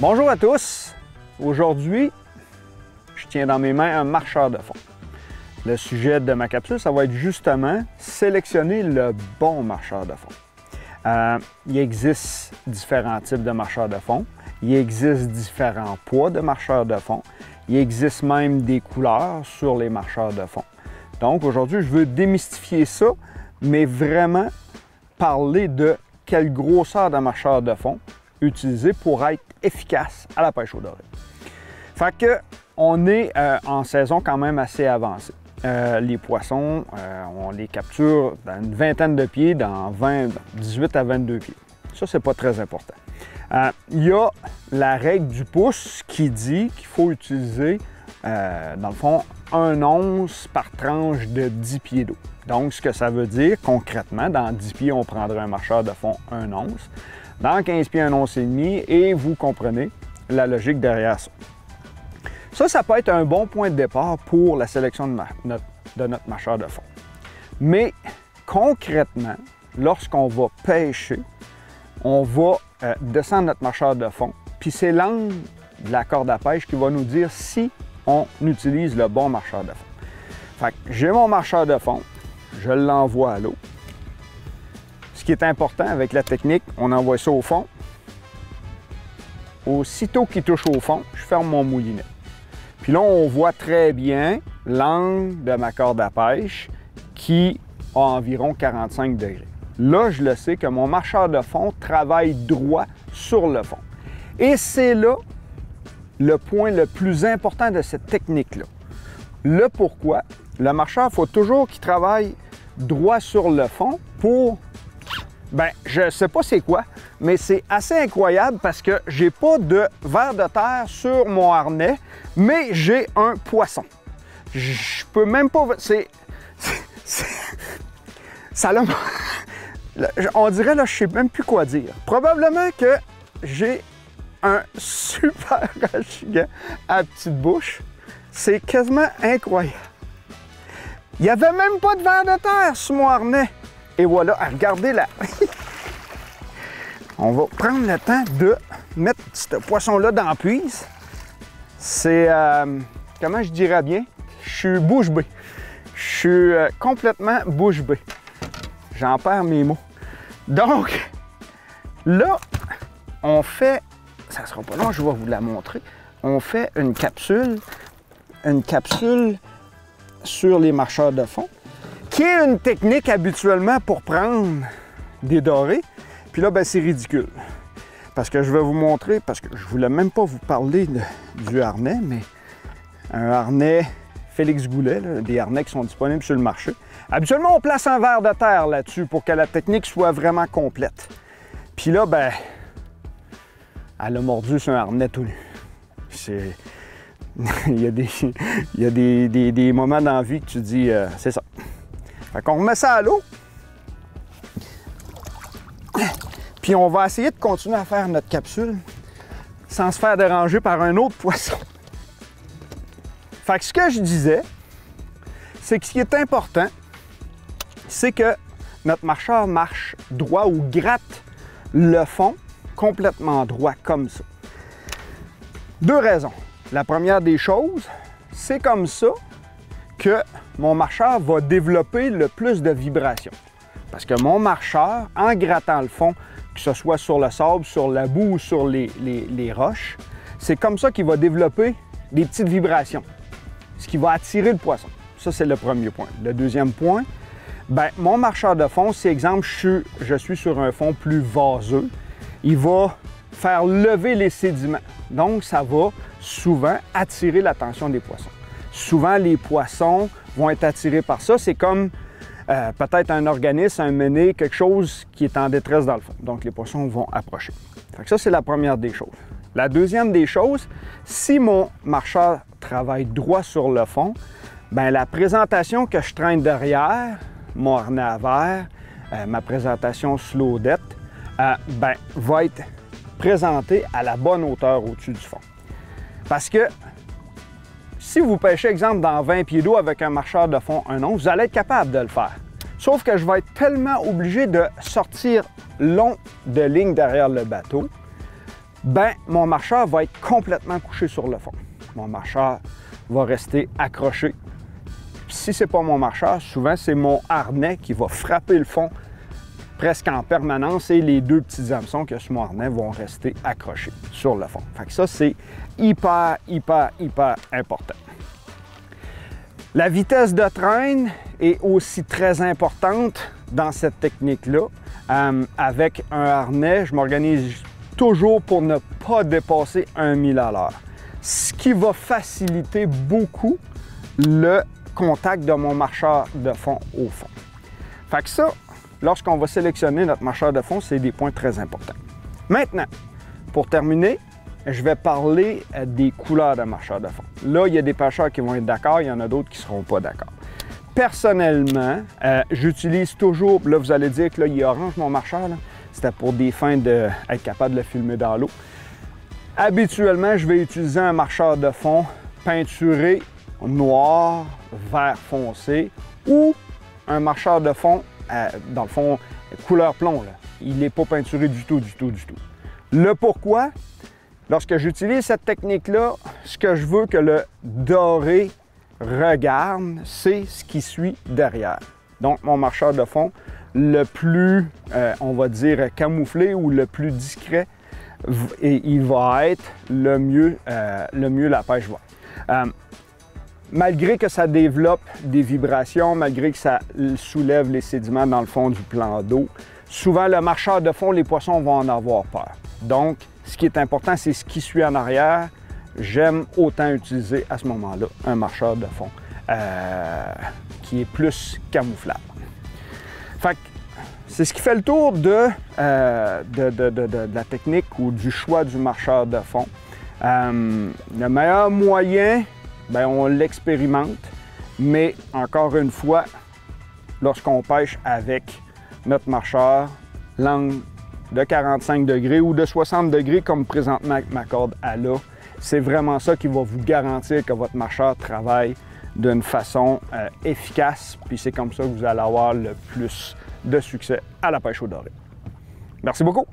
Bonjour à tous! Aujourd'hui, je tiens dans mes mains un marcheur de fond. Le sujet de ma capsule, ça va être justement sélectionner le bon marcheur de fond. Il existe différents types de marcheurs de fond. Il existe différents poids de marcheurs de fond. Il existe même des couleurs sur les marcheurs de fond. Donc aujourd'hui, je veux démystifier ça, mais vraiment parler de quelle grosseur de marcheur de fond utiliser pour être efficace à la pêche au doré. Fait que on est en saison quand même assez avancée. Les poissons, on les capture dans une vingtaine de pieds, dans 18 à 22 pieds. Ça, c'est pas très important. Il y a la règle du pouce qui dit qu'il faut utiliser, dans le fond, 1 once par tranche de 10 pieds d'eau. Donc, ce que ça veut dire, concrètement, dans 10 pieds, on prendrait un marcheur de fond 1 once. Dans 15 pieds, 1 once et demi, et vous comprenez la logique derrière ça. Ça peut être un bon point de départ pour la sélection de notre marcheur de fond. Mais concrètement, lorsqu'on va pêcher, on va descendre notre marcheur de fond, puis c'est l'angle de la corde à pêche qui va nous dire si on utilise le bon marcheur de fond. Fait que j'ai mon marcheur de fond, je l'envoie à l'eau. Ce qui est important avec la technique, on envoie ça au fond. Aussitôt qu'il touche au fond, je ferme mon moulinet. Puis là, on voit très bien l'angle de ma corde à pêche qui a environ 45 degrés. Là, je le sais que mon marcheur de fond travaille droit sur le fond. Et c'est là le point le plus important de cette technique-là. Le pourquoi, le marcheur, il faut toujours qu'il travaille droit sur le fond pour... Bien, je ne sais pas c'est quoi, mais c'est assez incroyable parce que j'ai pas de ver de terre sur mon harnais, mais j'ai un poisson. Je peux même pas... Ça l'a... On dirait, là, je sais même plus quoi dire. Probablement que j'ai un super achigan à petite bouche. C'est quasiment incroyable. Il n'y avait même pas de ver de terre sur mon harnais. Et voilà, regardez là. On va prendre le temps de mettre ce poisson-là dans la puise. C'est, comment je dirais bien, je suis bouche bée. Je suis complètement bouche bée. J'en perds mes mots. Donc, là, on fait, ça sera pas long, je vais vous la montrer. On fait une capsule sur les marcheurs de fond, qui est une technique habituellement pour prendre des dorés. Puis là, ben, c'est ridicule. Parce que je vais vous montrer, parce que je ne voulais même pas vous parler du harnais, mais un harnais Félix Goulet, là, des harnais qui sont disponibles sur le marché. Habituellement, on place un ver de terre là-dessus pour que la technique soit vraiment complète. Puis là, ben, elle a mordu sur un harnais tout nu. C'est... il y a des moments dans la vie que tu dis, c'est ça. Fait qu'on remet ça à l'eau. Puis on va essayer de continuer à faire notre capsule sans se faire déranger par un autre poisson. Fait que ce que je disais, c'est que ce qui est important, c'est que notre marcheur marche droit ou gratte le fond complètement droit comme ça. 2 raisons. La première des choses, c'est comme ça que mon marcheur va développer le plus de vibrations. Parce que mon marcheur, en grattant le fond, que ce soit sur le sable, sur la boue ou sur les roches, c'est comme ça qu'il va développer des petites vibrations, ce qui va attirer le poisson. Ça, c'est le premier point. Le deuxième point, bien, mon marcheur de fond, si exemple, je suis sur un fond plus vaseux, il va faire lever les sédiments. Donc, ça va souvent attirer l'attention des poissons. Souvent, les poissons vont être attirés par ça. C'est comme peut-être un organisme, un méné, quelque chose qui est en détresse dans le fond. Donc, les poissons vont approcher. Fait que ça, c'est la première des choses. La deuxième des choses, si mon marcheur travaille droit sur le fond, bien, la présentation que je traîne derrière, mon harnais à verre, ma présentation slowdette, ben, va être présentée à la bonne hauteur au-dessus du fond. Parce que si vous pêchez, exemple, dans 20 pieds d'eau avec un marcheur de fond 1 once, vous allez être capable de le faire. Sauf que je vais être tellement obligé de sortir long de ligne derrière le bateau ben mon marcheur va être complètement couché sur le fond. Mon marcheur va rester accroché. Puis si ce n'est pas mon marcheur, souvent c'est mon harnais qui va frapper le fond presque en permanence et les deux petits hameçons que sur mon harnais vont rester accrochés sur le fond. Fait que ça, c'est hyper important. La vitesse de traîne est aussi très importante dans cette technique-là. Avec un harnais, je m'organise toujours pour ne pas dépasser 1 000 à l'heure. Ce qui va faciliter beaucoup le contact de mon marcheur de fond au fond. Fait que ça, lorsqu'on va sélectionner notre marcheur de fond, c'est des points très importants. Maintenant, pour terminer, je vais parler des couleurs de marcheur de fond. Là, il y a des pêcheurs qui vont être d'accord, il y en a d'autres qui ne seront pas d'accord. Personnellement, j'utilise toujours, là vous allez dire que là, il est orange mon marcheur, c'était pour des fins d'être capable de le filmer dans l'eau. Habituellement, je vais utiliser un marcheur de fond peinturé noir, vert foncé ou un marcheur de fond, dans le fond, couleur plomb. Là. Il n'est pas peinturé du tout. Le pourquoi? Lorsque j'utilise cette technique-là, ce que je veux que le doré regarde, c'est ce qui suit derrière. Donc, mon marcheur de fond, le plus, on va dire, camouflé ou le plus discret, et il va être le mieux la pêche va. Malgré que ça développe des vibrations, malgré que ça soulève les sédiments dans le fond du plan d'eau, souvent le marcheur de fond, les poissons vont en avoir peur. Donc, ce qui est important, c'est ce qui suit en arrière. J'aime autant utiliser à ce moment-là un marcheur de fond qui est plus camouflable. Fait que c'est ce qui fait le tour de la technique ou du choix du marcheur de fond. Le meilleur moyen, bien, on l'expérimente, mais encore une fois, lorsqu'on pêche avec notre marcheur, l'angle de 45 degrés ou de 60 degrés comme présentement avec ma corde à là, c'est vraiment ça qui va vous garantir que votre marcheur travaille d'une façon efficace, puis c'est comme ça que vous allez avoir le plus de succès à la pêche au doré. Merci beaucoup!